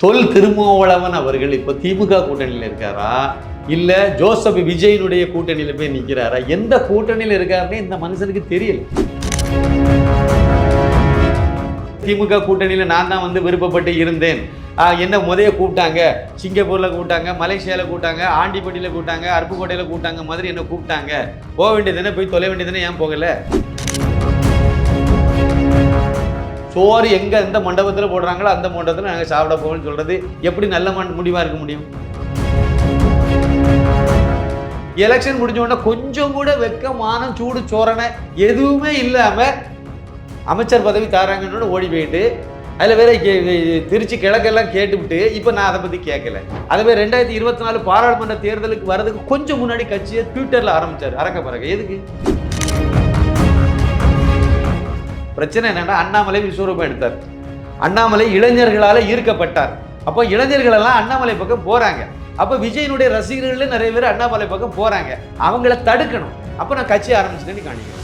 தொல் திருமாவளவன் அவர்கள் இப்போ திமுக கூட்டணியில் இருக்காரா இல்லை ஜோசப் விஜயனுடைய கூட்டணியில் போய் நிற்கிறாரா? எந்த கூட்டணியில் இருக்காருன்னு இந்த மனுஷனுக்கு தெரியல. திமுக கூட்டணியில் நான் தான் விருப்பப்பட்டு இருந்தேன். என்ன முதைய கூப்பிட்டாங்க, சிங்கப்பூரில் கூப்பிட்டாங்க, மலேசியாவில் கூப்பிட்டாங்க, ஆண்டிப்பட்டியில் கூப்பிட்டாங்க, அருப்புக்கோட்டையில் கூப்பிட்டாங்க, மாதிரி என்ன கூப்பிட்டாங்க. போக வேண்டியதுன்னு போய் தொலை வேண்டியதுன்னு ஏன் போகலை? சோறு எங்கே எந்த மண்டபத்தில் போடுறாங்களோ அந்த மண்டபத்தில் நாங்கள் சாப்பிட போகணும்னு சொல்கிறது எப்படி நல்ல முடிவாக இருக்க முடியும்? எலெக்ஷன் முடிஞ்ச உடனே கொஞ்சம் கூட வெக்கமான சூடு சோரணை எதுவுமே இல்லாமல் அமைச்சர் பதவி தராங்கன்னு ஓடி போயிட்டு அதில் வேற திருச்சி கிழக்கெல்லாம் கேட்டுவிட்டு இப்போ நான் அதை பற்றி கேட்கல. அதுவே 2024 பாராளுமன்ற தேர்தலுக்கு வர்றதுக்கு கொஞ்சம் முன்னாடி கட்சியை ட்விட்டரில் ஆரம்பித்தார் அறக்க பறக்க. எதுக்கு? பிரச்சனை என்னன்னா, அண்ணாமலை விஸ்வரூபம் எடுத்தார். அண்ணாமலை இளைஞர்களால் ஈர்க்கப்பட்டார். அப்போ இளைஞர்கள் எல்லாம் அண்ணாமலை பக்கம் போறாங்க. அப்போ விஜயனுடைய ரசிகர்கள் நிறைய பேர் அண்ணாமலை பக்கம் போறாங்க. அவங்கள தடுக்கணும். அப்போ நான் கட்சி ஆரம்பிச்சிட்டேன்னு காணிக்கிறேன்.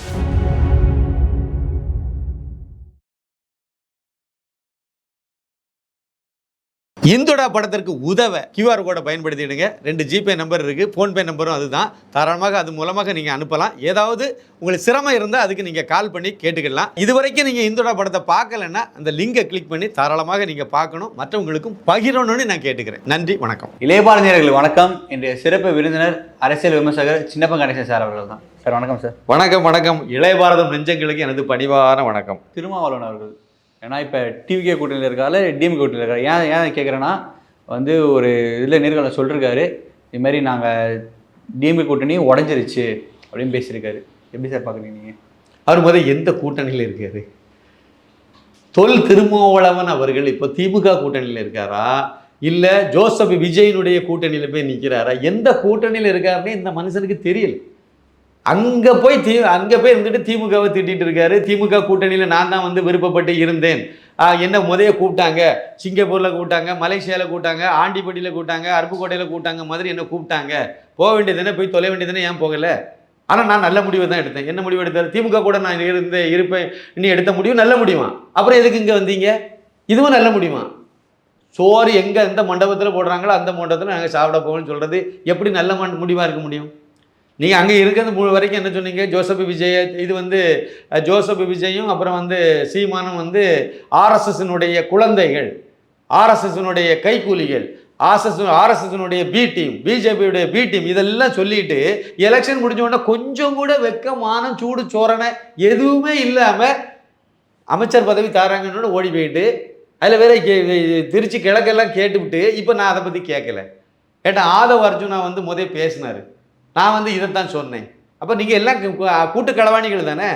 இந்துடா படத்திற்கு உதவ QR கோடை பயன்படுத்திடுங்க. 2 ஜிபே நம்பர் இருக்குது, ஃபோன்பே நம்பரும் அதுதான். தாராளமாக அது மூலமாக நீங்கள் அனுப்பலாம். ஏதாவது உங்களுக்கு சிரமம் இருந்தால் அதுக்கு நீங்கள் கால் பண்ணி கேட்டுக்கலாம். இதுவரைக்கும் நீங்கள் இந்துடா படத்தை பார்க்கலன்னா அந்த லிங்கை கிளிக் பண்ணி தாராளமாக நீங்கள் பார்க்கணும், மற்றவங்களுக்கும் பகிரணும்னு நான் கேட்டுக்கிறேன். நன்றி, வணக்கம். இளையபாரதியர்கள் வணக்கம். இன்றைய சிறப்பு விருந்தினர் அரசியல் விமர்சகர் சின்னப்ப கணேசன் சார் அவர்கள் தான். சார் வணக்கம் சார். வணக்கம் வணக்கம். இளையபாரதம் நெஞ்சங்களுக்கு எனது பணிவான வணக்கம். திருமாவளவன் அவர்கள் ஏன்னா இப்போ டிவிகே கூட்டணியில் இருக்கால டிஎம்கே கூட்டணியில் இருக்காரு. ஏன் கேட்குறேன்னா ஒரு இதில் நேர்காணல் சொல்லியிருக்காரு, இதுமாரி நாங்கள் டிஎம்கே கூட்டணி உடஞ்சிருச்சு அப்படின்னு பேசியிருக்காரு. எப்படி சார் பார்க்குறீங்க நீங்கள்? அவர் முதல் எந்த கூட்டணியில் இருக்காரு? தொல் திருமாவளவன் அவர்கள் இப்போ திமுக கூட்டணியில் இருக்காரா இல்லை ஜோசப் விஜயனுடைய கூட்டணியில் போய் நிற்கிறாரா? எந்த கூட்டணியில் இருக்காருன்னு இந்த மனுஷனுக்கு தெரியல. அங்கே போய் இருந்துட்டு திமுகவை திட்டிகிட்டு இருக்காரு. திமுக கூட்டணியில் நான் தான் விருப்பப்பட்டு இருந்தேன். என்ன முதைய கூப்பிட்டாங்க, சிங்கப்பூரில் கூப்பிட்டாங்க, மலேசியாவில் கூப்பிட்டாங்க, ஆண்டிப்பட்டியில் கூப்பிட்டாங்க, அருப்புக்கோட்டையில் கூப்பிட்டாங்க, மாதிரி என்ன கூப்பிட்டாங்க. போக வேண்டியதுன்னு போய் தொலை வேண்டியதுன்னு ஏன் போகலை? ஆனால் நான் நல்ல முடிவை தான் எடுத்தேன். என்ன முடிவு எடுத்தார்? திமுக கூட நான் இருப்பேன். இன்னும் எடுத்த முடிவு நல்ல முடியுமா? அப்புறம் எதுக்கு இங்கே வந்தீங்க? இதுவும் நல்ல முடியுமா? சோறு எங்கே எந்த மண்டபத்தில் போடுறாங்களோ அந்த மண்டபத்தில் நாங்கள் சாப்பிட போகணும்னு சொல்கிறது எப்படி நல்ல முடிவாக இருக்க முடியும்? நீங்கள் அங்கே இருக்கிறது வரைக்கும் என்ன சொன்னீங்க? ஜோசப் விஜய் இது ஜோசப் விஜயும் அப்புறம் சீமானும் ஆர்எஸ்எஸ்னுடைய குழந்தைகள், ஆர்எஸ்எஸ்னுடைய கைக்கூலிகள், ஆர்எஸ்எஸ்னுடைய பி டீம், பிஜேபியுடைய பி டீம், இதெல்லாம் சொல்லிட்டு எலெக்ஷன் முடிஞ்ச உடனே கொஞ்சம் கூட வெக்கமான சூடு சோரணை எதுவுமே இல்லாமல் அமைச்சர் பதவி தராங்கன்னு ஓடி போயிட்டு அதில் வேற திருச்சி கிழக்கெல்லாம் கேட்டுவிட்டு இப்போ நான் அதை பற்றி கேட்கல. கேட்டால் ஆதவ அர்ஜுனா முதல் பேசினார். நான் இதைத்தான் சொன்னேன். அப்போ நீங்கள் எல்லாம் கூட்டு களவாணிகள் தானே.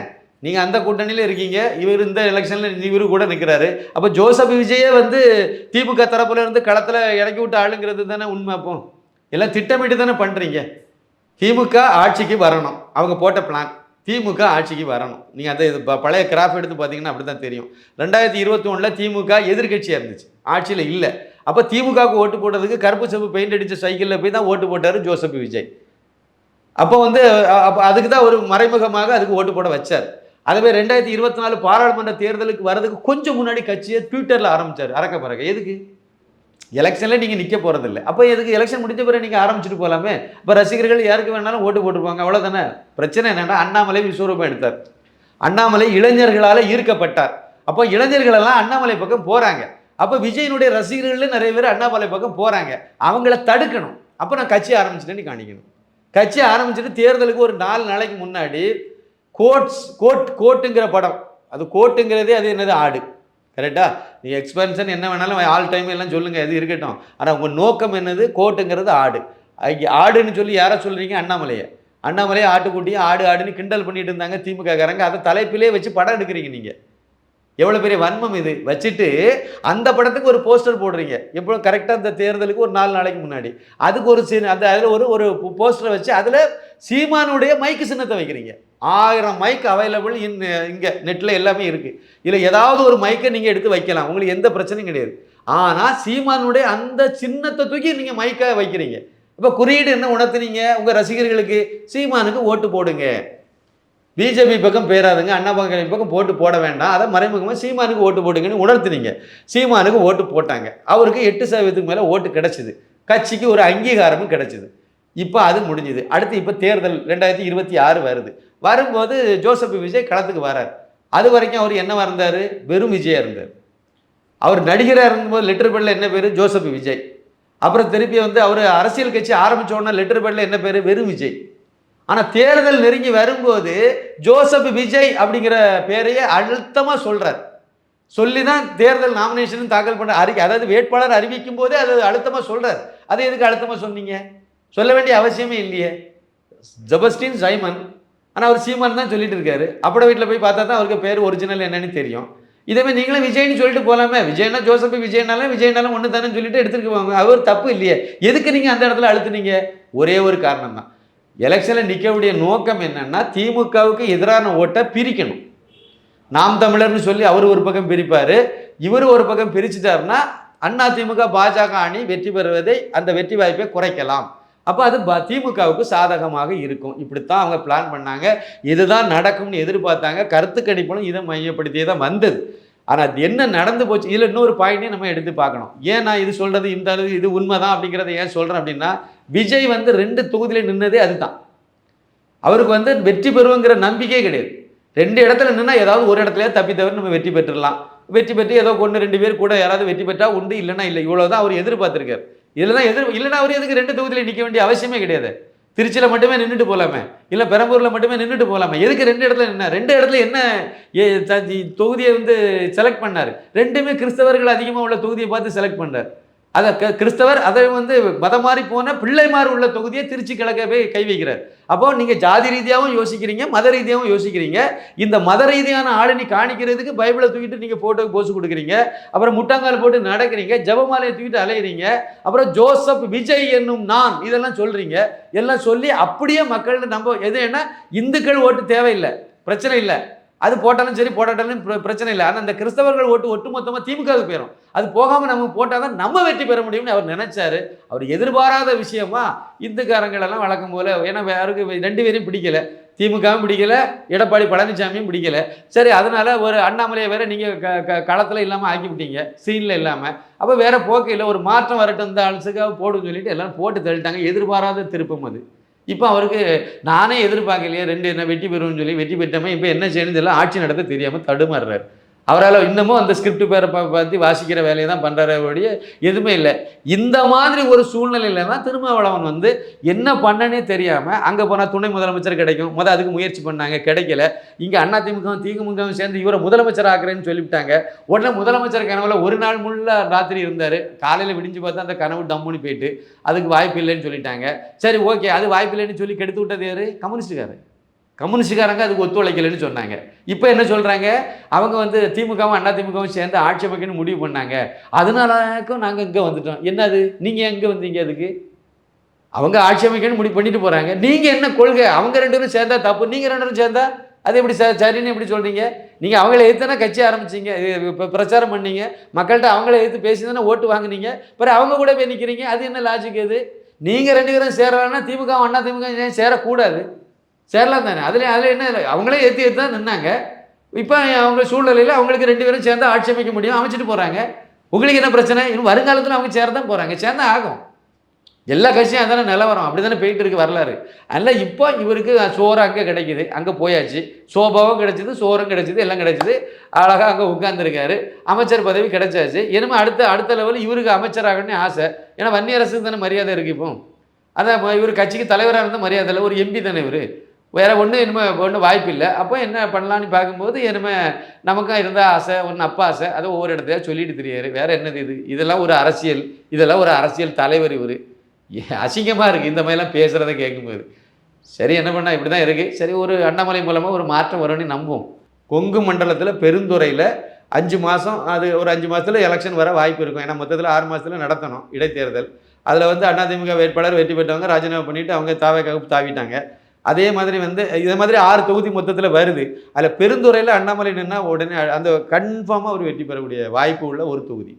நீங்கள் அந்த கூட்டணியில் இருக்கீங்க. இவர் இந்த எலெக்ஷனில் இவரு கூட நிற்கிறாரு. அப்போ ஜோசப் விஜயே திமுக தரப்புல இருந்து களத்தில் இறக்கி விட்டு ஆளுங்கிறது தானே உண்மை. அப்போ எல்லாம் திட்டமிட்டு தானே பண்ணுறீங்க. திமுக ஆட்சிக்கு வரணும், அவங்க போட்ட பிளான். திமுக ஆட்சிக்கு வரணும். நீங்கள் அந்த இது பழைய கிராஃப் எடுத்து பார்த்தீங்கன்னா அப்படி தான் தெரியும். 2021 திமுக எதிர்கட்சியாக இருந்துச்சு, ஆட்சியில் இல்லை. அப்போ திமுகவுக்கு ஓட்டு போட்டதுக்கு கருப்பு செப்பு பெயிண்ட் அடித்த சைக்கிளில் போய் தான் ஓட்டு போட்டார் ஜோசப் விஜய். அப்போ அதுக்கு தான் ஒரு மறைமுகமாக அதுக்கு ஓட்டு போட வச்சார். அதுவே 2024 பாராளுமன்ற தேர்தலுக்கு வர்றதுக்கு கொஞ்சம் முன்னாடி கட்சியை ட்விட்டரில் ஆரம்பித்தார் அறக்க பறக்க. எதுக்கு? எலெக்ஷனில் நீங்கள் நிற்க போகிறதில்லை. அப்போ எதுக்கு? எலெக்ஷன் முடிஞ்ச பிறகு நீங்கள் ஆரம்பிச்சுட்டு போகலாமே. இப்போ ரசிகர்கள் யாருக்கு வேணாலும் ஓட்டு போட்டுருப்பாங்க, அவ்வளோதானே. பிரச்சனை என்னென்னா, அண்ணாமலை விஸ்வரூபம் எடுத்தார். அண்ணாமலை இளைஞர்களால் ஈர்க்கப்பட்டார். அப்போ இளைஞர்களெல்லாம் அண்ணாமலை பக்கம் போகிறாங்க. அப்போ விஜயனுடைய ரசிகர்கள் நிறைய பேர் அண்ணாமலை பக்கம் போகிறாங்க. அவங்கள தடுக்கணும். அப்போ நான் கட்சி ஆரம்பிச்சிட்டேன்னு காணிக்கணும். கட்சி ஆரம்பிச்சுட்டு தேர்தலுக்கு ஒரு 4 நாளைக்கு முன்னாடி கோட்டுங்கிற படம், அது கோட்டுங்கிறதே அது என்னது, ஆடு. கரெக்டாக? நீங்கள் எக்ஸ்பென்ஷன் என்ன வேணாலும் ஆல் டைம் எல்லாம் சொல்லுங்கள், எது இருக்கட்டும். ஆனால் உங்கள் நோக்கம் என்னது? கோட்டுங்கிறது ஆடு. ஆடுன்னு சொல்லி யாரை சொல்கிறீங்க? அண்ணாமலையை ஆட்டுக்குட்டியும் ஆடுன்னு கிண்டல் பண்ணிட்டு இருந்தாங்க திமுககாரங்க. அதை தலைப்பிலே வச்சு படம் எடுக்கிறீங்க. நீங்கள் எவ்வளோ பெரிய வன்மம் இது! வச்சுட்டு அந்த படத்துக்கு ஒரு போஸ்டர் போடுறீங்க. எப்போ? கரெக்டாக அந்த தேர்தலுக்கு ஒரு 4 நாளைக்கு முன்னாடி அதுக்கு ஒரு அதில் ஒரு போஸ்டரை வச்சு அதில் சீமானுடைய மைக்கு சின்னத்தை வைக்கிறீங்க. 1000 மைக் அவைலபிள் இங்கே நெட்டில் எல்லாமே இருக்குது. இதில் ஏதாவது ஒரு மைக்கை நீங்கள் எடுத்து வைக்கலாம், உங்களுக்கு எந்த பிரச்சனையும் கிடையாது. ஆனால் சீமானுடைய அந்த சின்னத்தை தூக்கி நீங்கள் மைக்காக வைக்கிறீங்க. இப்போ குறியீடு என்ன உணர்த்துனீங்க? உங்கள் ரசிகர்களுக்கு சீமானுக்கு ஓட்டு போடுங்க. பிஜேபி பக்கம் பேராதுங்க, அண்ணா பக்கம் போட வேண்டாம், அதை மறைமுகமாக சீமானுக்கு ஓட்டு போட்டுங்கன்னு உணர்த்தினீங்க. சீமானுக்கு ஓட்டு போட்டாங்க, அவருக்கு 8% மேலே ஓட்டு கிடச்சிது, கட்சிக்கு ஒரு அங்கீகாரமும் கிடச்சிது. இப்போ அது முடிஞ்சுது. அடுத்து இப்போ தேர்தல் 2026 வருது. வரும்போது ஜோசப் விஜய் களத்துக்கு வரார். அது வரைக்கும் அவர் என்னவா இருந்தார்? வெறும் விஜயாக இருந்தார். அவர் நடிகராக இருந்தபோது லெட்டர் பேடில் என்ன பேர்? ஜோசப் விஜய். அப்புறம் திருப்பி வந்து அவர் அரசியல் கட்சி ஆரம்பித்தோன்னா லெட்டர் பேடில் என்ன பேர்? வெறும் விஜய். ஆனால் தேர்தல் நெருங்கி வரும்போது ஜோசப் விஜய் அப்படிங்கிற பேரையே அழுத்தமாக சொல்கிறார். சொல்லி தான் தேர்தல் நாமினேஷன் தாக்கல் பண்ண அதாவது வேட்பாளர் அறிவிக்கும் போதே அது அழுத்தமாக சொல்கிறார். அது எதுக்கு அழுத்தமாக சொன்னீங்க? சொல்ல வேண்டிய அவசியமே இல்லையே. ஜபஸ்டின் சைமன், ஆனால் அவர் சீமான் தான் சொல்லிட்டு இருக்காரு. அப்பட வீட்டில் போய் பார்த்தா தான் அவருக்கு பேர் ஒரிஜினல் என்னன்னு தெரியும். இதே நீங்களும் விஜய்னு சொல்லிட்டு போகலாமே. விஜய்னா ஜோசப் விஜய்னாலும் ஒன்று தானே சொல்லிட்டு எடுத்துட்டு போவாங்க. அவர் தப்பு இல்லையே. எதுக்கு நீங்கள் அந்த இடத்துல அழுத்துனீங்க? ஒரே ஒரு காரணம் தான். எலெக்ஷனில் நிற்கக்கூடிய நோக்கம் என்னன்னா திமுகவுக்கு எதிரான ஓட்டை பிரிக்கணும். நாம் தமிழர்னு சொல்லி அவர் ஒரு பக்கம் பிரிப்பார், இவர் ஒரு பக்கம் பிரிச்சுட்டாருன்னா அண்ணா திமுக பாஜக அணி வெற்றி பெறுவதை, அந்த வெற்றி வாய்ப்பை குறைக்கலாம். அப்போ அது திமுகவுக்கு சாதகமாக இருக்கும். இப்படித்தான் அவங்க பிளான் பண்ணாங்க. இதுதான் நடக்கும்னு எதிர்பார்த்தாங்க. கருத்து கணிப்பும் இதை மையப்படுத்தியே தான் வந்தது. ஆனால் அது என்ன நடந்து போச்சு? இதில் இன்னொரு பாயிண்ட்டையும் நம்ம எடுத்து பார்க்கணும். ஏன் நான் இது சொல்கிறது இந்த அளவு இது உண்மைதான் அப்படிங்கிறத ஏன் சொல்கிறேன் அப்படின்னா, விஜய் வந்து 2 தொகுதியில் நின்னதே அதுதான். அவருக்கு வந்து வெற்றி பெறுவோங்கிற நம்பிக்கையே கிடையாது. 2 இடத்துல நின்னா ஏதாவது ஒரு இடத்துலயே தப்பி தவிர நம்ம வெற்றி பெற்றுடலாம். வெற்றி பெற்று ஏதோ 1-2 பேர் கூட யாராவது வெற்றி பெற்றா உண்டு, இல்லைன்னா இல்லை. இவ்வளோதான் அவர் எதிர்பார்த்திருக்காரு. இதில் தான் இல்லைன்னா அவர் எதுக்கு 2 தொகுதியில் நிற்க வேண்டிய அவசியமே கிடையாது. திருச்சியில் மட்டுமே நின்றுட்டு போகலாமே, இல்லை பெரம்பூரில் மட்டுமே நின்றுட்டு போகலாமே. எதுக்கு 2 இடத்துல நின்னா? 2 இடத்துல என்ன தொகுதியை வந்து செலக்ட் பண்ணார்? 2மே கிறிஸ்தவர்கள் அதிகமாக உள்ள தொகுதியை பார்த்து செலக்ட் பண்ணார். அதை கிறிஸ்தவர் அதை வந்து மதம் மாறி போன பிள்ளைமாறு உள்ள தொகுதியை திருச்சி கிழக்கவே கை வைக்கிறார். அப்போ நீங்கள் ஜாதி ரீதியாகவும் யோசிக்கிறீங்க, மத ரீதியாகவும் யோசிக்கிறீங்க. இந்த மத ரீதியான ஆளுநி காணிக்கிறதுக்கு பைபிளை தூக்கிட்டு நீங்கள் போட்டோக்கு போஸ் கொடுக்குறீங்க, அப்புறம் முட்டாங்கால் போட்டு நடக்கிறீங்க, ஜபமாலையை தூக்கிட்டு அலையிறீங்க, அப்புறம் ஜோசப் விஜய் என்னும் நான் இதெல்லாம் சொல்கிறீங்க. எல்லாம் சொல்லி அப்படியே மக்கள் நம்ம எது என்ன இந்துக்கள் ஓட்டு தேவையில்லை, பிரச்சனை இல்லை, அது போட்டாலும் சரி போட்டாலும் பிரச்சனை இல்லை. ஆனால் அந்த கிறிஸ்தவர்கள் ஓட்டு ஒட்டுமொத்தமாக திமுகவுக்கு போயிடும். அது போகாமல் நம்ம போட்டால் தான் நம்ம வெற்றி பெற முடியும்னு அவர் நினைச்சாரு. அவர் எதிர்பாராத விஷயமா இந்துக்காரங்களெல்லாம் வழக்கம் போல, ஏன்னா யாருக்கு 2 பேரையும் பிடிக்கல, திமுகவும் பிடிக்கல, எடப்பாடி பழனிசாமியும் பிடிக்கல. சரி, அதனால ஒரு அண்ணாமலையை வேற நீங்கள் களத்தில் இல்லாமல் ஆக்கி விட்டீங்க, சீனில் இல்லாமல். அப்போ வேற போக்கையில் ஒரு மாற்றம் வரட்டும், இந்த அலசுக்காக போடுன்னு சொல்லிட்டு எல்லாரும் போட்டு தள்ளிட்டாங்க. எதிர்பாராத திருப்பம் அது. இப்போ அவருக்கு நானே எதிர்பார்க்கலையே 2 என்ன வெற்றி பெறுவோம்னு சொல்லி வெற்றி பெற்றமே இப்போ என்ன செய்யணும்னு எல்லாம் ஆட்சி நடத்த தெரியாமல் தடுமாறுறாரு. அவரால் இன்னமும் அந்த ஸ்கிரிப்ட் பேரை பார்த்து வாசிக்கிற வேலையை தான் பண்ணுறாரு, ஒழிய எதுவுமே இல்லை. இந்த மாதிரி ஒரு சூழ்நிலையில் தான் திருமாவளவன் வந்து என்ன பண்ணனே தெரியாமல் அங்கே போனால் துணை முதலமைச்சர் கிடைக்கும், அதுக்கு முயற்சி பண்ணாங்க, கிடைக்கல. இங்கே திமுகவும் சேர்ந்து இவரை முதலமைச்சர் ஆக்குறேன்னு சொல்லிவிட்டாங்க. உடனே முதலமைச்சர் கனவுல ஒரு நாள் முள்ள ராத்திரி இருந்தார். காலையில் விடிஞ்சு பார்த்தா அந்த கனவு டம்முன்னு போயிட்டு அதுக்கு வாய்ப்பு இல்லைன்னு சொல்லிட்டாங்க. சரி, ஓகே, அது வாய்ப்பு இல்லைன்னு சொல்லி கெடுத்து விட்டது யார்? கம்யூனிஸ்டுக்காரங்க அதுக்கு ஒத்துழைக்கலைன்னு சொன்னாங்க. இப்போ என்ன சொல்கிறாங்க? அவங்க வந்து திமுகவும் அண்ணா திமுகவும் சேர்ந்து ஆட்சி அமைக்கணும்னு முடிவு பண்ணாங்க, அதனாலக்கும் நாங்கள் இங்கே வந்துட்டோம். என்னது, நீங்கள் எங்கே வந்தீங்க? அதுக்கு அவங்க ஆட்சி அமைக்கணும்னு முடிவு பண்ணிட்டு போகிறாங்க. நீங்கள் என்ன கொள்கை? அவங்க 2 பேரும் சேர்ந்தா தப்பு, நீங்கள் 2 பேரும் சேர்ந்தா அது எப்படி சரின்னு எப்படி சொல்கிறீங்க? நீங்கள் அவங்கள எதிர்த்தானே கட்சி ஆரம்பிச்சிங்க, இப்போ பிரச்சாரம் பண்ணீங்க, மக்கள்கிட்ட அவங்கள எதிர்த்து பேசி தானே ஓட்டு வாங்கினீங்க. பிறகு அவங்க கூட போய் நிற்கிறீங்க. அது என்ன லாஜிக்? அது நீங்கள் 2 பேரும் சேரலான்னா திமுகவும் அண்ணா திமுக சேரக்கூடாது, சேரலாம் தானே. அதில் என்ன இல்லை, அவங்களே ஏற்றி தான் நின்னாங்க. இப்போ அவங்க சூழ்நிலையில் அவங்களுக்கு 2 பேரும் சேர்ந்து ஆட்சி அமைக்க முடியும், அமைச்சிட்டு போகிறாங்க. உங்களுக்கு என்ன பிரச்சனை? இன்னும் வருங்காலத்தில் அவங்க சேரதான் போகிறாங்க, சேர்ந்தா ஆகும். எல்லா கட்சியும் அதானே நிலவரம், அப்படி தானே போயிட்டு இருக்கு வரலாறு. அதனால் இப்போ இவருக்கு சோறு அங்கே கிடைக்கிது, அங்கே போயாச்சு, சோபாவும் கிடைச்சிது, சோறும் கிடைச்சிது, எல்லாம் கிடைச்சிது, அழகாக அங்கே உட்கார்ந்துருக்காரு, அமைச்சர் பதவி கிடைச்சாச்சு. இனிமே அடுத்த லெவலில் இவருக்கு அமைச்சராகணும்னு ஆசை. ஏன்னா வன்னியரசுக்கு தானே மரியாதை இருக்குது. இப்போ அதான் இவர் கட்சிக்கு தலைவராக இருந்தால் மரியாதை இல்லை, ஒரு எம்பி தானே இவர், வேறு ஒன்றும் வாய்ப்பு இல்லை. அப்போ என்ன பண்ணலான்னு பார்க்கும்போது இனிமேல் நமக்கும் இருந்தால் ஆசை, ஒன்று அப்பா ஆசை, அதை ஒவ்வொரு இடத்தையா சொல்லிட்டு தெரியாரு. வேறு என்னது இதெல்லாம் ஒரு அரசியல், இதெல்லாம் ஒரு அரசியல் தலைவர் இவர். அசிங்கமாக இருக்குது இந்த மாதிரிலாம் பேசுகிறத கேட்கும்போது. சரி, என்ன பண்ணால் இப்படி தான் இருக்குது. சரி, ஒரு அண்ணாமலை மூலமாக ஒரு மாற்றம் வரும்னு நம்புவோம். கொங்கு மண்டலத்தில் பெருந்துறையில் 5 மாதம், அது ஒரு 5 மாதத்தில் எலெக்ஷன் வர வாய்ப்பு இருக்கும். ஏன்னா மொத்தத்தில் 6 மாதத்தில் நடத்தணும் இடைத்தேர்தல். அதில் வந்து அதிமுக வேட்பாளர் வெற்றி பெற்றவங்க ராஜினாமா பண்ணிவிட்டு அவங்க தாவிட்டாங்க. அதே மாதிரி வந்து இதே மாதிரி 6 தொகுதி மொத்தத்தில் வருது. அதில் பெருந்துறையில் அண்ணாமலை நின்னா உடனே அந்த கன்ஃபார்மாக ஒரு வெற்றி பெறக்கூடிய வாய்ப்பு உள்ள ஒரு தொகுதி.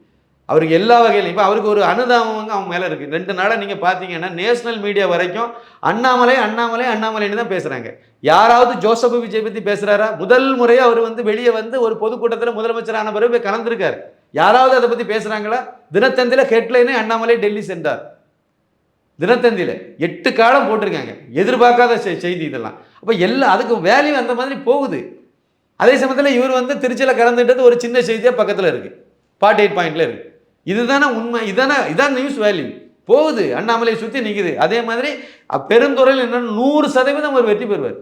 அவருக்கு எல்லா வகையிலும் இப்போ அவருக்கு ஒரு அனுதாபம் அவங்க மேலே இருக்குது. 2 நாளாக நீங்கள் பார்த்தீங்கன்னா நேஷனல் மீடியா வரைக்கும் அண்ணாமலை அண்ணாமலை அண்ணாமலைன்னு தான் பேசுகிறாங்க. யாராவது ஜோசப் விஜய் பற்றி பேசுகிறாரா? முதல் முறையாக அவர் வந்து வெளியே வந்து ஒரு பொதுக்கூட்டத்தில் முதலமைச்சரான பிறகு போய் கலந்துருக்கார். யாராவது அதை பற்றி பேசுகிறாங்களா? தினத்தந்தியில் ஹெட்லைனே அண்ணாமலை டெல்லி சென்றார். தினத்தந்தியில் 8 காலம் போட்டிருக்காங்க. எதிர்பார்க்காத செய்தி இதெல்லாம். அப்போ அதுக்கு வேல்யூ அந்த மாதிரி போகுது. அதே சமயத்தில் இவர் வந்து திருச்சியில் கலந்துட்டது ஒரு சின்ன செய்தியாக பக்கத்தில் இருக்குது, 48 பாயிண்டில் இருக்குது. இதுதானே உண்மை, இதான் நியூஸ் வேல்யூ போகுது. அண்ணாமலையை சுற்றி நிற்குது. அதே மாதிரி பெருந்துறையில் என்னென்னு 100% அவர் வெற்றி பெறுவார்.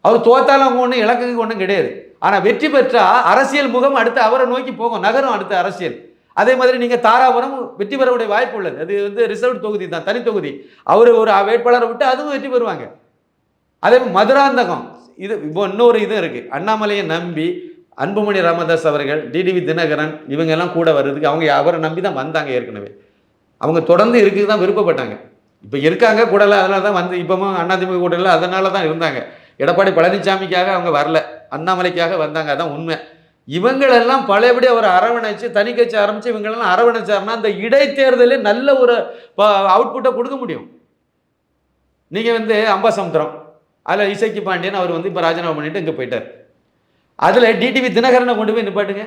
அவர் தோத்தாலும் அவங்க ஒன்றும் இலக்குக்கு ஒன்றும் கிடையாது. ஆனால் வெற்றி பெற்றால் அரசியல் முகம் அடுத்து அவரை நோக்கி போகும், நகரும் அடுத்த அரசியல். அதே மாதிரி நீங்கள் தாராபுரம் வெற்றி பெறவுடைய வாய்ப்பு உள்ளது. அது வந்து ரிசர்வ் தொகுதி தான், தனி தொகுதி. அவர் ஒரு வேட்பாளரை விட்டு அதுவும் வெற்றி பெறுவாங்க. அதே மதுராந்தகம் இது இப்போ இன்னொரு இது இருக்குது. அண்ணாமலையை நம்பி அன்புமணி ராமதாஸ் அவர்கள், டிடிவி தினகரன் இவங்கெல்லாம் கூட வர்றதுக்கு அவரை நம்பி தான் வந்தாங்க. ஏற்கனவே அவங்க தொடர்ந்து இருக்குது தான் விருப்பப்பட்டாங்க. இப்போ இருக்காங்க கூடல, அதனால தான் வந்து இப்போவும் அதிமுக கூட்டணியில் அதனால தான் இருந்தாங்க. எடப்பாடி பழனிசாமிக்காக அவங்க வரல, அண்ணாமலைக்காக வந்தாங்க. அதான் உண்மை. இவங்களெல்லாம் பழையபடி அவர் அரவணைச்சு தனி கட்சி ஆரம்பித்து இவங்களெல்லாம் அரவணைச்சாருன்னா அந்த இடைத்தேர்தலில் நல்ல ஒரு அவுட்புட்டை கொடுக்க முடியும். நீங்கள் வந்து அம்பாசமுத்திரம் அதில் இசைக்கு பாண்டியன் அவர் வந்து இப்போ ராஜினாமா பண்ணிட்டு இங்கே போயிட்டார். அதில் டிடிவி தினகரனை கொண்டு போய் நிப்பாட்டுங்க,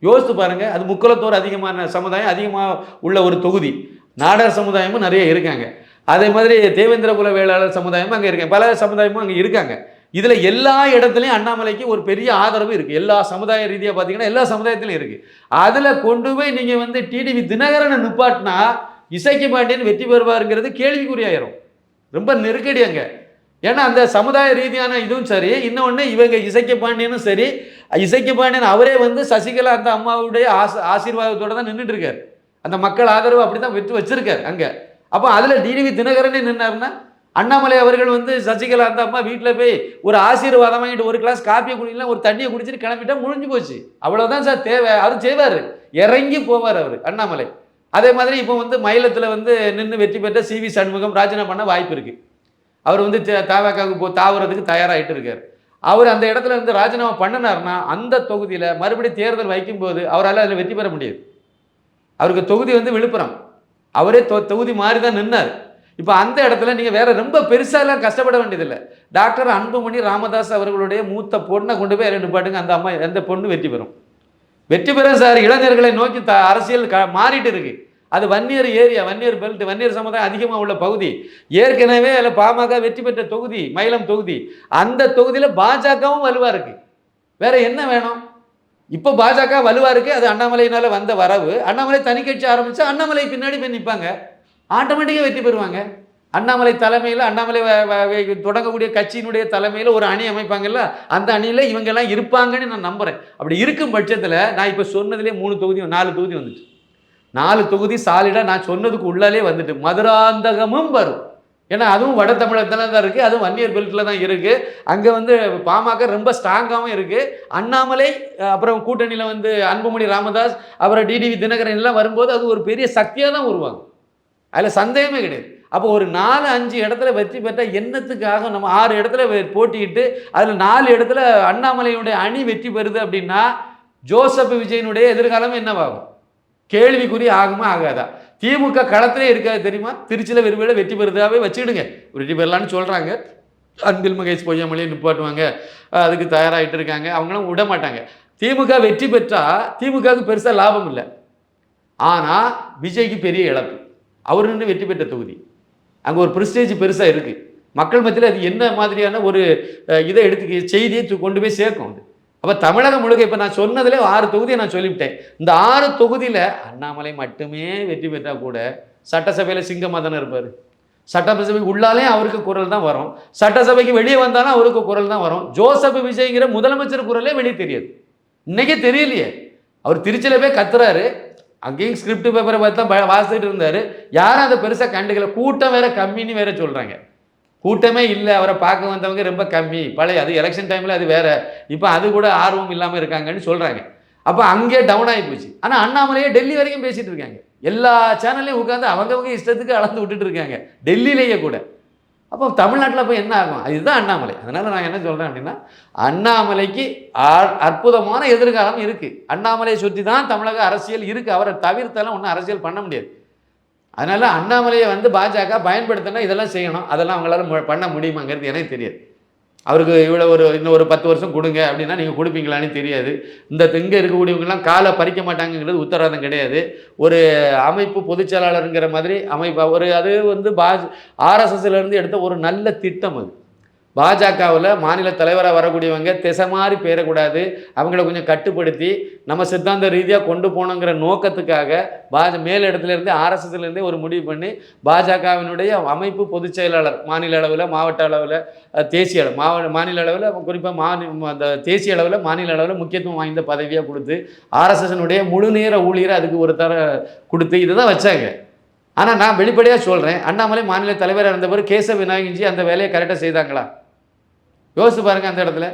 யோசித்து பாருங்கள். அது முக்குலத்தோர் அதிகமான சமுதாயம் அதிகமாக உள்ள ஒரு தொகுதி. நாடார் சமுதாயமும் நிறைய இருக்காங்க. அதே மாதிரி தேவேந்திர குல வேளாளர் சமுதாயமும் அங்கே இருக்காங்க, பல சமுதாயமும் அங்கே இருக்காங்க. இதில் எல்லா இடத்துலையும் அண்ணாமலைக்கு ஒரு பெரிய ஆதரவு இருக்குது. எல்லா சமுதாய ரீதியாக பார்த்தீங்கன்னா எல்லா சமுதாயத்திலையும் இருக்குது. அதில் கொண்டு போய் நீங்கள் வந்து டிடிவி தினகரனை நிப்பாட்டினா இசைக்கு பாண்டியன் வெற்றி பெறுவாருங்கிறது கேள்விக்குறியாயிரும். ரொம்ப நெருக்கடி அங்கே. ஏன்னா அந்த சமுதாய ரீதியான இதுவும் சரி, இன்னொன்று இவங்க இசைக்கு பாண்டியனும் சரி. இசைக்கு பாண்டியன் அவரே வந்து சசிகலா அந்த அம்மாவுடைய ஆசீர்வாதத்தோடு தான் நின்றுட்டு இருக்கார். அந்த மக்கள் ஆதரவு அப்படி தான் வெற்றி வச்சிருக்கார் அங்கே. அப்போ அதில் டிடிவி தினகரனே நின்னார்னா அண்ணாமலை அவர்கள் வந்து சசிகலா அந்த அம்மா வீட்டில் போய் ஒரு ஆசீர்வாதம் வாங்கிட்டு ஒரு கிளாஸ் காப்பியை குடிக்கலாம், ஒரு தண்ணியை குடிச்சிட்டு கிளம்பிட்டா முடிஞ்சு போச்சு. அவ்வளோதான் சார் தேவை. அவர் செய்வார், இறங்கி போவார் அவர் அண்ணாமலை. அதே மாதிரி இப்போ வந்து மயிலத்தில் வந்து நின்று வெற்றி பெற்ற சிவி சண்முகம் ராஜினாமா பண்ண வாய்ப்பு இருக்குது. அவர் வந்து தாவக்காவுக்கு தாவுறதுக்கு தயாராகிட்டு இருக்கார். அவர் அந்த இடத்துல இருந்து ராஜினாமா பண்ணினார்னா அந்த தொகுதியில் மறுபடியும் தேர்தல் வைக்கும்போது அவரால் அதில் வெற்றி பெற முடியாது. அவருக்கு தொகுதி வந்து விழுப்புரம், அவரே தொகுதி மாறி தான் நின்னார். இப்போ அந்த இடத்துல நீங்கள் வேற ரொம்ப பெருசாலாம் கஷ்டப்பட வேண்டியதில்லை. டாக்டர் அன்புமணி ராமதாஸ் அவர்களுடைய மூத்த பொண்ணை கொண்டு போய் நிப்பாட்டுங்க, அந்த அம்மா அந்த பொண்ணு வெற்றி பெறும். வெற்றி பெறும் சார். இளைஞர்களை நோக்கி அரசியல் மாறிட்டு இருக்கு. அது வன்னியர் ஏரியா, வன்னியர் பெல்ட், வன்னியர் சமுதாயம் அதிகமாக உள்ள பகுதி. ஏற்கனவே அதில் பாமக வெற்றி பெற்ற தொகுதி மயிலம் தொகுதி. அந்த தொகுதியில் பாஜகவும் வலுவாக இருக்கு. வேற என்ன வேணும்? இப்போ பாஜக வலுவாக இருக்கு. அது அண்ணாமலையினால வந்த வரவு. அண்ணாமலை தனி கட்சி ஆரம்பிச்சா அண்ணாமலை பின்னாடி போய் நிற்பாங்க, ஆட்டோமேட்டிக்காக வெற்றி பெறுவாங்க. அண்ணாமலை தலைமையில் அண்ணாமலை தொடங்கக்கூடிய கட்சியினுடைய தலைமையில் ஒரு அணி அமைப்பாங்கல்ல, அந்த அணியில் இவங்கெல்லாம் இருப்பாங்கன்னு நான் நம்புகிறேன். அப்படி இருக்கும் பட்சத்தில் நான் இப்போ சொன்னதுலேயே 3 தொகுதி 4 தொகுதி வந்துட்டு, 4 தொகுதி சாலிடாக நான் சொன்னதுக்கு உள்ளாலே வந்துட்டு மதுராந்தகமும் வரும். ஏன்னா அதுவும் வட தமிழகத்தில் தான் இருக்குது, அதுவும் வன்னியர் பெல்ட்டில் தான் இருக்குது. அங்கே வந்து பாமக ரொம்ப ஸ்ட்ராங்காகவும் இருக்குது. அண்ணாமலை அப்புறம் கூட்டணியில் வந்து அன்புமணி ராமதாஸ் அப்புறம் டிடிவி தினகரன் எல்லாம் வரும்போது அது ஒரு பெரிய சக்தியாக தான் உருவாகும். அதில் சந்தேகமே கிடையாது. அப்போ ஒரு 4-5 இடத்துல வெற்றி பெற்றால் என்னத்துக்காக நம்ம 6 இடத்துல போட்டிக்கிட்டு அதில் 4 இடத்துல அண்ணாமலையுடைய அணி வெற்றி பெறுது அப்படின்னா ஜோசப் விஜயனுடைய எதிர்காலம் என்னவாகும்? கேள்விக்குறி ஆகுமா ஆகாதா? திமுக களத்திலே இருக்காது தெரியுமா? திருச்சியில் விரும்பில வெற்றி பெறுதாவே வச்சுக்கிடுங்க, வெற்றி பெறலான்னு சொல்கிறாங்க. அன்பில் மகேஷ் பொய்யாமலையே நிப்பாட்டுவாங்க, அதுக்கு தயாராகிட்டு இருக்காங்க. அவங்களும் விட மாட்டாங்க. திமுக வெற்றி பெற்றால் திமுகவுக்கு பெருசாக லாபம் இல்லை, ஆனால் விஜய்க்கு பெரிய இழப்பு. அவர் நின்று வெற்றி பெற்ற தொகுதி, அங்கே ஒரு ப்ரெஸ்டேஜ் பெருசாக இருக்குது. மக்கள் மத்தியில் அது என்ன மாதிரியான ஒரு இதை எடுத்து செய்தியை கொண்டு போய் சேர்க்கும். அது அப்போ தமிழகம் முழுக்க இப்போ நான் சொன்னதில் 6 தொகுதியை நான் சொல்லிவிட்டேன். இந்த 6 தொகுதியில் அண்ணாமலை மட்டுமே வெற்றி பெற்றால் கூட சட்டசபையில் சிங்கமாக தானே இருப்பார். சட்டசபைக்கு உள்ளாலே அவருக்கு குரல் தான் வரும், சட்டசபைக்கு வெளியே வந்தாலும் அவருக்கு குரல் தான் வரும். ஜோசப் விஜய்ங்கிற முதலமைச்சர் குரலே வெளியே தெரியாது. இன்றைக்கே தெரியலையே. அவர் திருச்சியில் போய் கத்துறாரு, அங்கேயும் ஸ்கிரிப்ட் பேப்பரை பார்த்து தான் வாசிச்சுட்டு இருந்தார். யாரும் அதை பெருசாக கண்டுக்கல. கூட்டம் வேற கம்மின்னு வேற சொல்கிறாங்க. கூட்டமே இல்லை, அவரை பார்க்க வந்தவங்க ரொம்ப கம்மி. பழைய அது எலெக்ஷன் டைமில் அது வேற, இப்போ அது கூட ஆர்வம் இல்லாமல் இருக்காங்கன்னு சொல்கிறாங்க. அப்போ அங்கே டவுன் ஆகி போச்சு. ஆனால் அண்ணாமலையே டெல்லி வரைக்கும் பேசிகிட்டு இருக்காங்க. எல்லா சேனல்லையும் உட்காந்து அவங்கவுங்க இஷ்டத்துக்கு அளந்து விட்டுட்டு இருக்காங்க, டெல்லியிலேயே கூட. அப்போ தமிழ்நாட்டில் போய் என்ன ஆகும்? இதுதான் அண்ணாமலை. அதனால் நான் என்ன சொல்கிறேன் அப்படின்னா, அண்ணாமலைக்கு அற்புதமான எதிர்காலம் இருக்குது. அண்ணாமலையை சுற்றி தான் தமிழக அரசியல் இருக்குது. அவரை தவிர்த்தெல்லாம் ஒன்றும் அரசியல் பண்ண முடியாது. அதனால் அண்ணாமலையை வந்து பாஜக பயன்படுத்தினா இதெல்லாம் செய்யணும். அதெல்லாம் அவங்களால பண்ண முடியுமாங்கிறது எனக்கு தெரியாது. அவருக்கு இவ்வளோ இன்னும் ஒரு 10 வருஷம் கொடுங்க அப்படின்னா நீங்கள் கொடுப்பீங்களான்னு தெரியாது. இங்கே இருக்கக்கூடியவங்கெல்லாம் காலை பறிக்க மாட்டாங்கங்கிறது உத்தரவாதம் கிடையாது. ஒரு அமைப்பு பொதுச்செயலாளருங்கிற மாதிரி அமைப்பு அது வந்து ஆர்எஸ்எஸ்லேருந்து எடுத்த ஒரு நல்ல திட்டம் அது. பாஜகவில் மாநில தலைவராக வரக்கூடியவங்க திசை மாதிரி பேரக்கூடாது, அவங்கள கொஞ்சம் கட்டுப்படுத்தி நம்ம சித்தாந்த ரீதியாக கொண்டு போகணுங்கிற நோக்கத்துக்காக மேல் இடத்துலேருந்து ஆர்எஸ்எஸ்லேருந்தே ஒரு முடிவு பண்ணி பாஜகவினுடைய அமைப்பு பொதுச் செயலாளர் மாநில அளவில், மாவட்ட அளவில், தேசிய மாநில அளவில், குறிப்பாக அந்த தேசிய அளவில், மாநில அளவில் முக்கியத்துவம் வாய்ந்த பதவியாக கொடுத்து ஆர்எஸ்எஸ்னுடைய முழு நேர ஊழியரை அதுக்கு ஒரு கொடுத்து இதை தான் வச்சாங்க. ஆனால் நான் வெளிப்படையாக சொல்கிறேன், அண்ணாமலை மாநில தலைவராக இருந்தவர் கேசவ விநாயகன்ஜி அந்த வேலையை கரெக்டாக செய்தாங்களா? யோசிச்சு பாருங்கள். அந்த இடத்துல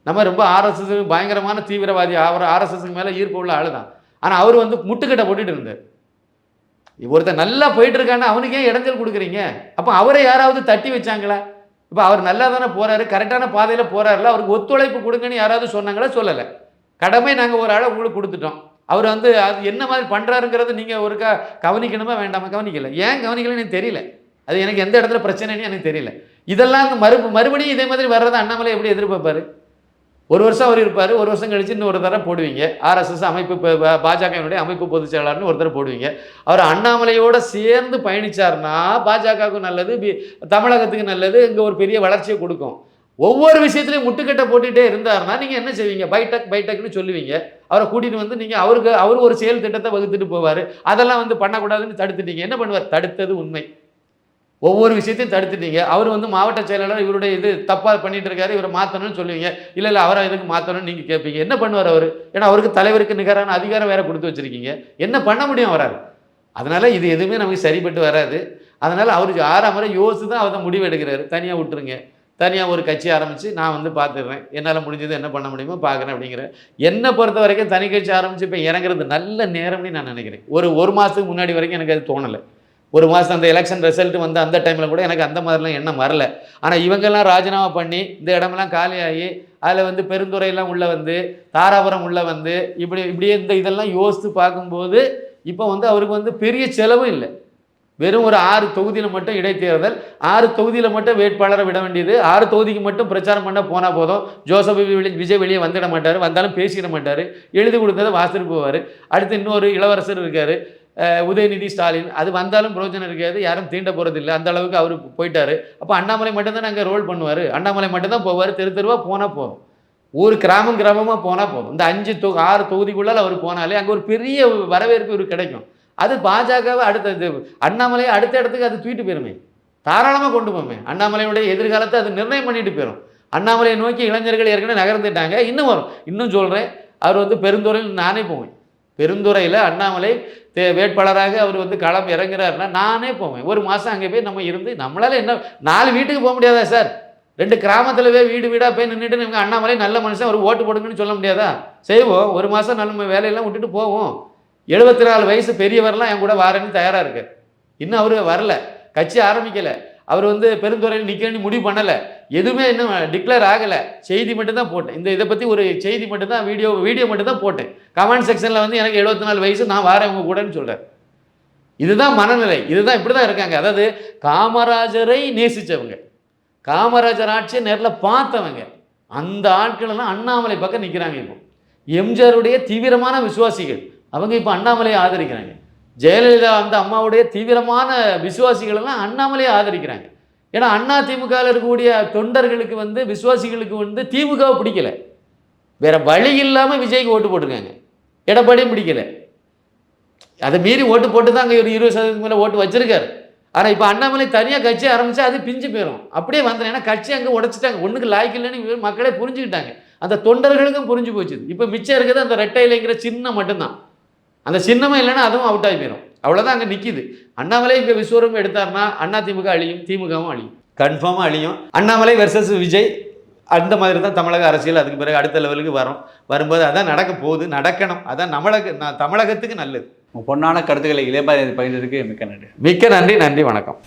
நம்ம ரொம்ப ஆர்எஸ்எஸ் பயங்கரமான தீவிரவாதி, அவர் ஆர்எஸ்எஸ்க்கு மேலே ஈர்ப்பு உள்ள ஆள் தான். ஆனால் அவர் வந்து முட்டுக்கட்டை போட்டுட்டு இருந்தார். ஒருத்தர் நல்லா போயிட்டு இருக்கான்னா அவனுக்கு ஏன் இடைஞ்சல் கொடுக்குறீங்க? அப்போ அவரை யாராவது தட்டி வச்சாங்களா? இப்போ அவர் நல்லா தானே போகிறாரு, கரெக்டான பாதையில் போகிறாருல, அவருக்கு ஒத்துழைப்பு கொடுங்கன்னு யாராவது சொன்னாங்களா? சொல்லலை. கடமை நாங்கள் ஒரு ஆளை உங்களுக்கு கொடுத்துட்டோம். அவர் வந்து அது என்ன மாதிரி பண்ணுறாருங்கிறது நீங்கள் ஒருக்கா கவனிக்கணுமா வேண்டாமா? கவனிக்கலை. ஏன் கவனிக்கலைன்னு எனக்கு தெரியல. அது எனக்கு எந்த இடத்துல பிரச்சனைன்னு எனக்கு தெரியல. இதெல்லாம் மறுபடியும் இதே மாதிரி வர்றதை அண்ணாமலை எப்படி எதிர்பார்ப்பார்? ஒரு வருஷம் அவர் இருப்பார், ஒரு வருஷம் கழிச்சு இன்னொரு தடவை போடுவீங்க. ஆர்எஸ்எஸ் அமைப்பு பாஜகவினுடைய அமைப்பு பொதுச் செயலாளர்னு ஒரு தடவை போடுவீங்க. அவர் அண்ணாமலையோடு சேர்ந்து பயணித்தார்னா பாஜகவுக்கும் நல்லது, தமிழகத்துக்கு நல்லது, இங்கே ஒரு பெரிய வளர்ச்சியை கொடுக்கும். ஒவ்வொரு விஷயத்துலையும் முட்டுக்கட்டை போட்டுகிட்டே இருந்தாருன்னா நீங்கள் என்ன செய்வீங்க? பைடக்னு சொல்லுவீங்க. அவரை கூட்டிகிட்டு வந்து நீங்கள் அவர் ஒரு செயல் திட்டத்தை வகுத்துட்டு போவார். அதெல்லாம் வந்து பண்ணக்கூடாதுன்னு தடுத்துட்டீங்க. என்ன பண்ணுவார்? தடுத்தது உண்மை. ஒவ்வொரு விஷயத்தையும் தடுத்துட்டீங்க. அவர் வந்து மாவட்ட செயலாளர் இவருடைய இது தப்பாக பண்ணிட்டு இருக்காரு, இவரை மாற்றணும்னு சொல்லுவீங்க. இல்லை அவரை எதுக்கு மாற்றணும்னு நீங்கள் கேட்பீங்க. என்ன பண்ணுவார் அவர்? ஏன்னா அவருக்கு தலைவருக்கு நிகரான அதிகாரம் வேறு கொடுத்து வச்சுருக்கீங்க. என்ன பண்ண முடியும் வராது. அதனால் இது எதுவுமே நமக்கு சரிப்பட்டு வராது. அதனால் அவர் 6 முறை யோசித்து தான் அவர் முடிவு எடுக்கிறாரு. தனியாக விட்டுருங்க, தனியாக ஒரு கட்சி ஆரம்பித்து நான் வந்து பார்த்துடுறேன், என்னால் முடிஞ்சது என்ன பண்ண முடியுமோ பார்க்குறேன் அப்படிங்கிற. என்னை பொறுத்த வரைக்கும் தனி கட்சி ஆரம்பித்து இப்போ இறங்குறது நல்ல நேரம்னு நான் நினைக்கிறேன். ஒரு மாதத்துக்கு முன்னாடி வரைக்கும் எனக்கு அது தோணலை. ஒரு மாதம் அந்த எலெக்ஷன் ரிசல்ட் வந்து அந்த டைமில் கூட எனக்கு அந்த மாதிரிலாம் எண்ணம் வரல. ஆனால் இவங்கெல்லாம் ராஜினாமா பண்ணி இந்த இடமெல்லாம் காலியாகி அதில் வந்து பெருந்துறையெல்லாம் உள்ளே வந்து தாராபுரம் உள்ளே வந்து இப்படியே இதெல்லாம் யோசித்து பார்க்கும்போது இப்போ வந்து அவருக்கு வந்து பெரிய செலவும் இல்லை. வெறும் ஒரு 6 தொகுதியில் மட்டும் இடைத்தேர்தல், 6 தொகுதியில் மட்டும் வேட்பாளரை விட வேண்டியது, 6 தொகுதிக்கு மட்டும் பிரச்சாரம் பண்ண போனால் போதும். ஜோசப் விஜய் வெளியே வந்துட மாட்டார், வந்தாலும் பேசிட மாட்டார், எழுதி கொடுத்ததை வாசிட்டு போவார். அடுத்து இன்னொரு இளவரசர் இருக்கார், உதயநிதி ஸ்டாலின், அது வந்தாலும் பிரயோஜனம் இருக்காது, யாரும் தீண்ட போகிறது இல்லை, அந்த அளவுக்கு அவர் போயிட்டார். அப்போ அண்ணாமலை மட்டும்தான் அங்கே ரோல் பண்ணுவார், அண்ணாமலை மட்டும்தான் போவார். தெருவாக போனால் போதும், ஒரு கிராமமாக போனால் போதும். இந்த 6 தொகுதிக்குள்ளால் அவர் போனாலே அங்கே ஒரு பெரிய வரவேற்பு இவருக்கு கிடைக்கும். அது பாஜகவை அடுத்த அண்ணாமலையை அடுத்த இடத்துக்கு அது தூக்கிட்டு போயிருமே, தாராளமாக கொண்டு போமே. அண்ணாமலையுடைய எதிர்காலத்தை அது நிர்ணயம் பண்ணிட்டு போயிடும். அண்ணாமலையை நோக்கி இளைஞர்கள் ஏற்கனவே நகர்ந்துட்டாங்க. இன்னும் வரும். இன்னும் சொல்கிறேன், அவர் வந்து பெருந்துறையில் நானே போவேன். பெருந்துறையில் அண்ணாமலை வேட்பாளராக அவர் வந்து களம் இறங்குறாருன்னா நானே போவேன். ஒரு மாதம் அங்கே போய் நம்ம இருந்து நம்மளால் என்ன 4 வீட்டுக்கு போக முடியாதா சார்? 2 கிராமத்தில் போய் வீடாக போய் நின்றுட்டு நம்ம அண்ணாமலை நல்ல மனுஷன், அவர் ஓட்டு போடுங்கன்னு சொல்ல முடியாதா? செய்வோம். ஒரு மாதம் நம்ம வேலையெல்லாம் விட்டுட்டு போவோம். 74 வயசு பெரியவரெலாம் என் கூட வாரேன்னு தயாராக இருக்கு. இன்னும் அவர் வரல, கட்சி ஆரம்பிக்கலை, அவர் வந்து பெருந்துறையில் நிற்கணும்னு முடிவு பண்ணலை, எதுவுமே இன்னும் டிக்ளேர் ஆகலை. செய்தி மட்டும்தான் போட்டேன். இதை பற்றி ஒரு செய்தி மட்டும்தான், வீடியோ மட்டும்தான் போட்டேன். கமெண்ட் செக்ஷனில் வந்து எனக்கு 74 வயசு, நான் வாரேன் உங்க கூடன்னு சொல்கிறேன். இதுதான் மனநிலை. இதுதான் இப்படி தான் இருக்காங்க. அதாவது காமராஜரை நேசித்தவங்க, காமராஜர் ஆட்சியை நேரில் பார்த்தவங்க, அந்த ஆட்களெல்லாம் அண்ணாமலை பக்கம் நிற்கிறாங்க. இப்போ எம்ஜிஆருடைய தீவிரமான விசுவாசிகள் அவங்க இப்போ அண்ணாமலையை ஆதரிக்கிறாங்க. ஜெயலலிதா அந்த அம்மாவுடைய தீவிரமான விசுவாசிகள் எல்லாம் அண்ணாமலையை ஆதரிக்கிறாங்க. ஏன்னா அண்ணா திமுகவில் இருக்கக்கூடிய தொண்டர்களுக்கு வந்து விசுவாசிகளுக்கு வந்து திமுகவை பிடிக்கல, வேற வழி இல்லாமல் விஜய்க்கு ஓட்டு போட்டிருக்காங்க. எடப்பாடியும் பிடிக்கல, அதை மீறி ஓட்டு போட்டு தான் அங்கே ஒரு 20% மேலே ஓட்டு வச்சிருக்காரு. ஆனால் இப்போ அண்ணாமலை தனியாக கட்சி ஆரம்பித்தா அது பிஞ்சு போயிடும். அப்படியே வந்தேன். ஏன்னா கட்சி அங்கே உடைச்சிட்டாங்க, ஒன்றுக்கு லாய்க்கு இல்லைன்னு மக்களே புரிஞ்சுக்கிட்டாங்க. அந்த தொண்டர்களுக்கும் புரிஞ்சு போச்சு. இப்போ மிச்சம் இருக்கிறது அந்த ரெட்டை இலைங்கிற சின்னம் மட்டும்தான். அந்த சின்னமே இல்லைன்னா அதுவும் அவுட் ஆகி போயிடும். அவ்வளோதான் அங்கே நிற்கிது. அண்ணாமலை இங்கே விஸ்வரூபம் எடுத்தார்னா அண்ணா திமுக அழியும், திமுகவும் அழியும், கன்ஃபார்மாக அழியும். அண்ணாமலை வெர்சஸ் விஜய் அந்த மாதிரி தான் தமிழக அரசியல் அதுக்கு பிறகு அடுத்த லெவலுக்கு வரும்போது அதான் நடக்க போகுது, நடக்கணும். அதான் தமிழகத்துக்கு நல்லது. பொன்னான கருத்துக்களை இளையபாரதி பகிர்ந்ததுக்கு மிக்க நன்றி. மிக்க நன்றி. நன்றி, வணக்கம்.